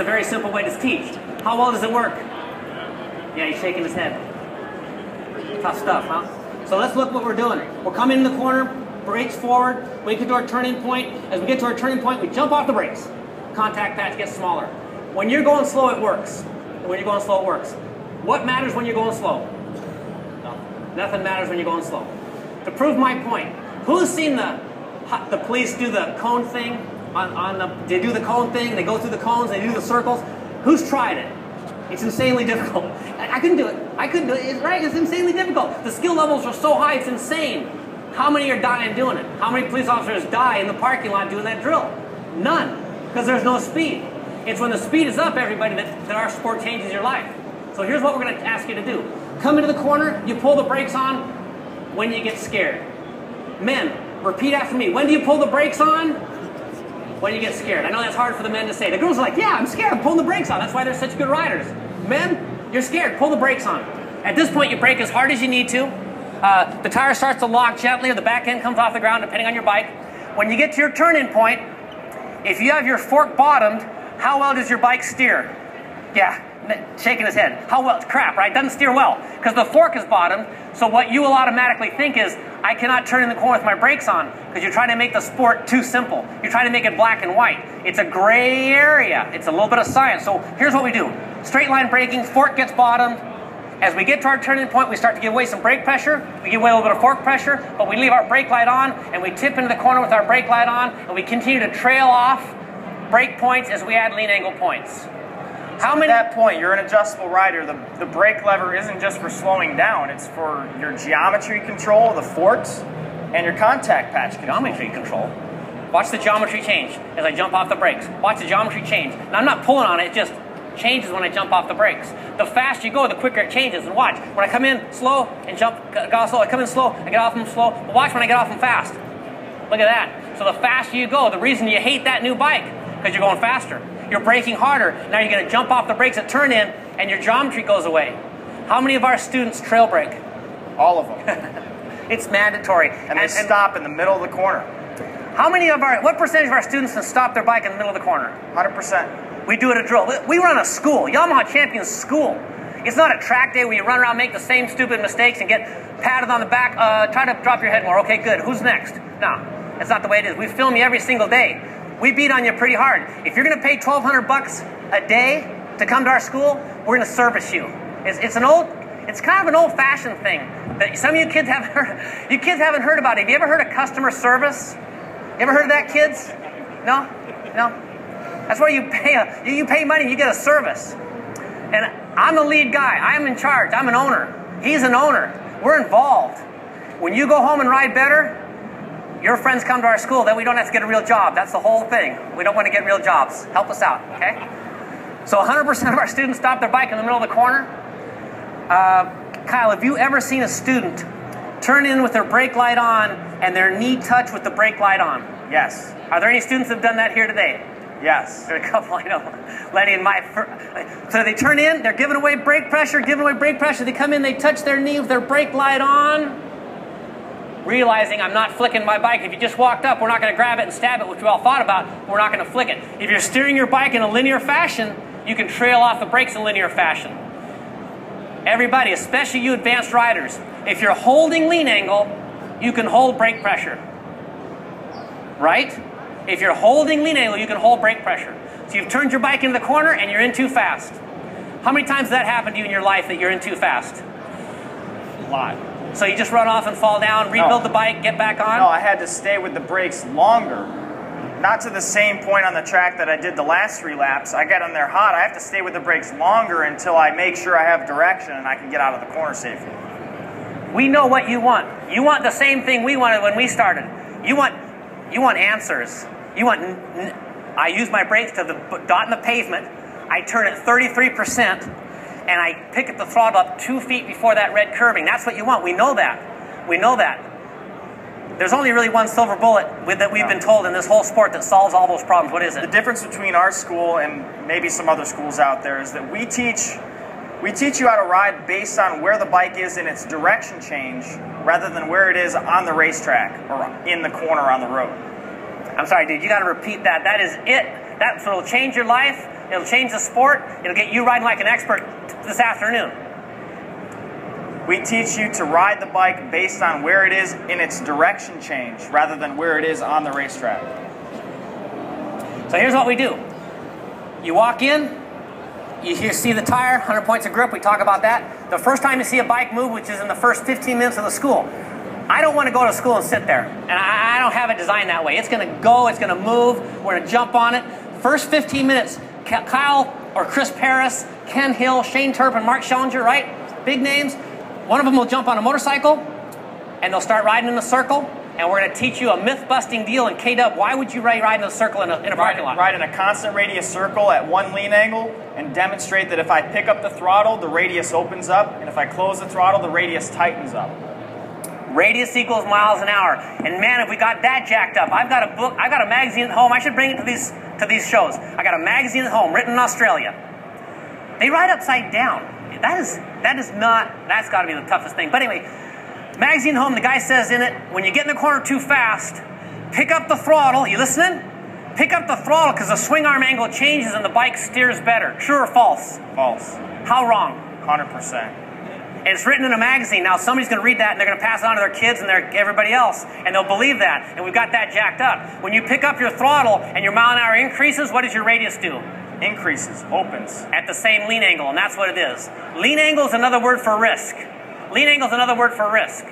It's a very simple way to teach. How well does it work? Yeah, he's shaking his head. Tough stuff, huh? So let's look what we're doing. We're coming in the corner, brakes forward. We get to our turning point. As we get to our turning point, we jump off the brakes. Contact patch gets smaller. When you're going slow, it works. When you're going slow, it works. What matters when you're going slow? Nothing matters when you're going slow. To prove my point, who's seen the police do the cone thing? They do the cone thing, they go through the cones, they do the circles. Who's tried it? It's insanely difficult. I couldn't do it. I couldn't do it. It's right, it's insanely difficult. The skill levels are so high, it's insane. How many are dying doing it? How many police officers die in the parking lot doing that drill? None, because there's no speed. It's when the speed is up, everybody, that our sport changes your life. So here's what we're going to ask you to do. Come into the corner, you pull the brakes on when you get scared. Men, repeat after me. When do you pull the brakes on? When you get scared. I know that's hard for the men to say. The girls are like, yeah, I'm scared, I'm pulling the brakes on. That's why they're such good riders. Men, you're scared, pull the brakes on. At this point, you brake as hard as you need to. The tire starts to lock gently, or the back end comes off the ground, depending on your bike. When you get to your turning point, if you have your fork bottomed, how well does your bike steer? Yeah, shaking his head. How well? It's crap, right? Doesn't steer well, because the fork is bottomed. So what you will automatically think is, I cannot turn in the corner with my brakes on, because you're trying to make the sport too simple. You're trying to make it black and white. It's a gray area. It's a little bit of science. So here's what we do. Straight line braking, fork gets bottomed. As we get to our turning point, we start to give away some brake pressure. We give away a little bit of fork pressure, but we leave our brake light on, and we tip into the corner with our brake light on, and we continue to trail off brake points as we add lean angle points. How many? At that point, you're an adjustable rider. The brake lever isn't just for slowing down. It's for your geometry control, the forks, and your contact patch control. Geometry control. Watch the geometry change as I jump off the brakes. Watch the geometry change. Now, I'm not pulling on it. It just changes when I jump off the brakes. The faster you go, the quicker it changes. And watch. When I come in slow and jump, get off slow. I come in slow, I get off them slow. But watch when I get off them fast. Look at that. So the faster you go, the reason you hate that new bike, because you're going faster. You're braking harder. Now you're going to jump off the brakes at turn in, and your geometry goes away. How many of our students trail brake? All of them. It's mandatory. And they stop in the middle of the corner. What percentage of our students can stop their bike in the middle of the corner? 100%. We do it at drill. We run a school, Yamaha Champions School. It's not a track day where you run around, make the same stupid mistakes, and get patted on the back. Try to drop your head more. Okay, good. Who's next? No, that's not the way it is. We film you every single day. We beat on you pretty hard. If you're going to pay $1,200 a day to come to our school, we're going to service you. It's kind of an old-fashioned thing that some of you kids haven't heard. You kids haven't heard about it. Have you ever heard of customer service? You ever heard of that, kids? No? No? That's where you pay money, you get a service. And I'm the lead guy. I'm in charge. I'm an owner. He's an owner. We're involved. When you go home and ride better, your friends come to our school, then we don't have to get a real job. That's the whole thing. We don't want to get real jobs. Help us out, okay? So 100% of our students stop their bike in the middle of the corner. Kyle, have you ever seen a student turn in with their brake light on and their knee touch with the brake light on? Yes. Are there any students that have done that here today? Yes. There are a couple, I know. Lenny and Mike. So they turn in, they're giving away brake pressure, They come in, they touch their knee with their brake light on, realizing I'm not flicking my bike. If you just walked up, we're not going to grab it and stab it, which we all thought about. We're not going to flick it. If you're steering your bike in a linear fashion, you can trail off the brakes in linear fashion. Everybody, especially you advanced riders, if you're holding lean angle, you can hold brake pressure. Right? If you're holding lean angle, you can hold brake pressure. So you've turned your bike into the corner and you're in too fast. How many times has that happened to you in your life that you're in too fast? A lot. So you just run off and fall down, rebuild the bike, get back on? No, I had to stay with the brakes longer. Not to the same point on the track that I did the last 3 laps. I got on there hot. I have to stay with the brakes longer until I make sure I have direction and I can get out of the corner safely. We know what you want. You want the same thing we wanted when we started. You want answers. I use my brakes to the dot in the pavement. I turn it 33%, and I pick the throttle up 2 feet before that red curbing. That's what you want. We know that. We know that. There's only really one silver bullet that we've been told in this whole sport that solves all those problems. What is it? The difference between our school and maybe some other schools out there is that we teach you how to ride based on where the bike is in its direction change rather than where it is on the racetrack or in the corner on the road. I'm sorry, dude, you got to repeat that. That is it. That's what will change your life. It'll change the sport. It'll get you riding like an expert this afternoon. We teach you to ride the bike based on where it is in its direction change rather than where it is on the racetrack. So here's what we do. You walk in, you see the tire, 100 points of grip, we talk about that. The first time you see a bike move, which is in the first 15 minutes of the school, I don't want to go to school and sit there. And I don't have it designed that way. It's going to go, it's going to move, we're going to jump on it. First 15 minutes, Kyle or Chris Paris, Ken Hill, Shane Turpin, Mark Schellinger, right? Big names. One of them will jump on a motorcycle, and they'll start riding in a circle, and we're going to teach you a myth-busting deal in K-Dub. Why would you ride in a circle in a parking lot? Ride in a constant radius circle at one lean angle and demonstrate that if I pick up the throttle, the radius opens up, and if I close the throttle, the radius tightens up. Radius equals miles an hour. And man, if we got that jacked up, I've got a book, I've got a magazine at home. I should bring it to these shows. I got a magazine at home written in Australia. They ride upside down. That's got to be the toughest thing. But anyway, magazine at home, the guy says in it, when you get in the corner too fast, pick up the throttle. You listening? Pick up the throttle because the swing arm angle changes and the bike steers better. True or false? False. How wrong? 100%. And it's written in a magazine. Now somebody's going to read that and they're going to pass it on to their kids and everybody else. And they'll believe that. And we've got that jacked up. When you pick up your throttle and your mile an hour increases, what does your radius do? Increases, opens. At the same lean angle, and that's what it is. Lean angle is another word for risk. Lean angle is another word for risk.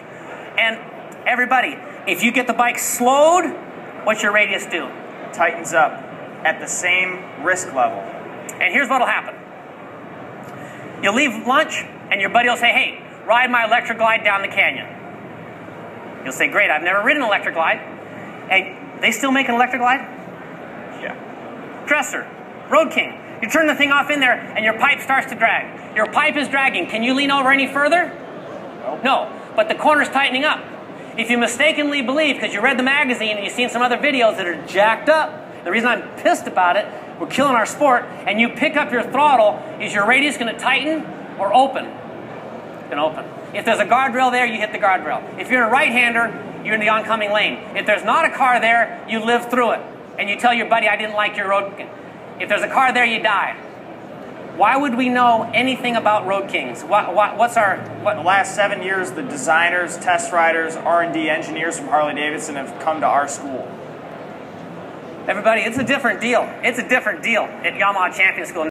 And everybody, if you get the bike slowed, what's your radius do? It tightens up at the same risk level. And here's what'll happen. You'll leave lunch, and your buddy will say, hey, ride my electric glide down the canyon. You'll say, great, I've never ridden an electric glide. And they still make an electric glide? Yeah. Dresser. Road King. You turn the thing off in there and your pipe starts to drag. Your pipe is dragging. Can you lean over any further? Nope. No, but the corner's tightening up. If you mistakenly believe, because you read the magazine and you've seen some other videos that are jacked up, the reason I'm pissed about it, we're killing our sport, and you pick up your throttle, is your radius going to tighten or open? It's going to open. If there's a guardrail there, you hit the guardrail. If you're a right-hander, you're in the oncoming lane. If there's not a car there, you live through it. And you tell your buddy, I didn't like your road. If there's a car there, you die. Why would we know anything about Road Kings? In the last 7 years, the designers, test riders, R&D engineers from Harley-Davidson have come to our school. Everybody, it's a different deal. It's a different deal at Yamaha Champion School.